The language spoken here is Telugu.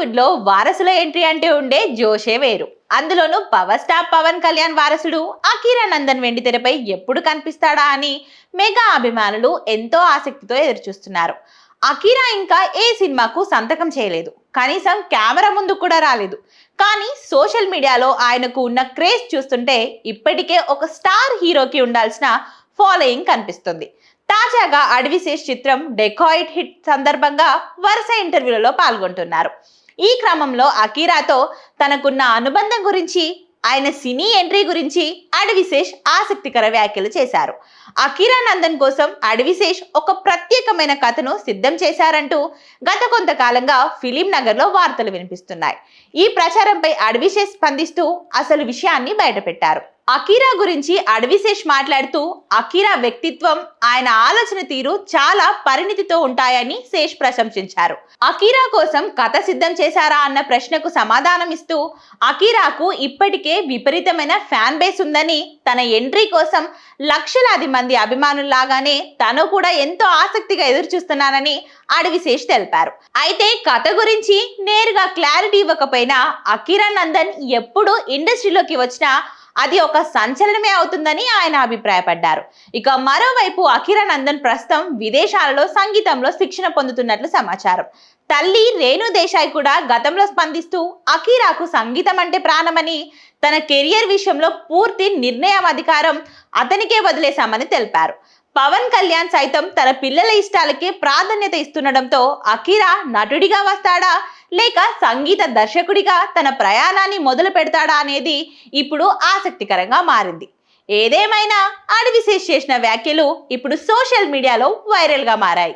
టాలీవుడ్ లో వారసుల ఎంట్రీ అంటే ఉండే జోషే వేరు. అందులోనూ పవర్ స్టార్ పవన్ కళ్యాణ్ వారసుడు అకీరా నందన్ వెండితెరపై ఎప్పుడు కనిపిస్తాడా అని మెగా అభిమానులు ఎంతో ఆసక్తితో ఎదురుచూస్తున్నారు. అకీరా ఇంకా ఏ సినిమాకు సంతకం చేయలేదు, కనీసం కెమెరా ముందు కూడా రాలేదు. కానీ సోషల్ మీడియాలో ఆయనకు ఉన్న క్రేజ్ చూస్తుంటే ఇప్పటికే ఒక స్టార్ హీరోకి ఉండాల్సిన ఫాలోయింగ్ కనిపిస్తుంది. తాజాగా అడవిశేష్ చిత్రం డెకాయిట్ హిట్ సందర్భంగా వరుస ఇంటర్వ్యూలలో పాల్గొంటున్నారు. ఈ క్రమంలో అకీరాతో తనకున్న అనుబంధం గురించి, ఆయన సినీ ఎంట్రీ గురించి అడవిశేష్ ఆసక్తికర వ్యాఖ్యలు చేశారు. అకీరా నందన్ కోసం అడవిశేష్ ఒక ప్రత్యేకమైన కథను సిద్ధం చేశారంటూ గత కొంతకాలంగా ఫిలిం నగర్ లో వార్తలు వినిపిస్తున్నాయి. ఈ ప్రచారంపై అడవిశేష్ స్పందిస్తూ అసలు విషయాన్ని బయటపెట్టారు. అకీరా గురించి అడవిశేష్ మాట్లాడుతూ, అకీరా వ్యక్తిత్వం, ఆయన ఆలోచన తీరు చాలా పరిణితితో ఉంటాయని శేష్ ప్రశంసించారు. అకీరా కోసం కథ సిద్ధం చేశారా అన్న ప్రశ్నకు సమాధానం ఇస్తూ, అకీరాకు ఇప్పటికే విపరీతమైన ఫ్యాన్ బేస్ ఉందని, తన ఎంట్రీ కోసం లక్షలాది మంది అభిమానుల్లాగానే తను కూడా ఎంతో ఆసక్తిగా ఎదురు చూస్తున్నానని అడవిశేష్ తెలిపారు. అయితే కథ గురించి నేరుగా క్లారిటీ ఇవ్వకపోయినా అకీరా నందన్ ఎప్పుడు ఇండస్ట్రీలోకి వచ్చినా అది ఒక సంచలనమే అవుతుందని ఆయన అభిప్రాయపడ్డారు. ఇక మరోవైపు అకీరా నందన్ ప్రస్తుతం విదేశాలలో సంగీతంలో శిక్షణ పొందుతున్నట్లు సమాచారం. తల్లి రేణు దేశాయ్ కూడా గతంలో స్పందిస్తూ అకీరాకు సంగీతం అంటే ప్రాణమని, తన కెరియర్ విషయంలో పూర్తి నిర్ణయం అధికారం అతనికే వదిలేశామని తెలిపారు. పవన్ కళ్యాణ్ సైతం తన పిల్లల ఇష్టాలకే ప్రాధాన్యత ఇస్తుండటంతో అకీరా నటుడిగా వస్తాడా లేక సంగీత దర్శకుడిగా తన ప్రయాణాన్ని మొదలు పెడతాడా అనేది ఇప్పుడు ఆసక్తికరంగా మారింది. ఏదేమైనా అడవిశేష్ చేసిన వ్యాఖ్యలు ఇప్పుడు సోషల్ మీడియాలో వైరల్ గా మారాయి.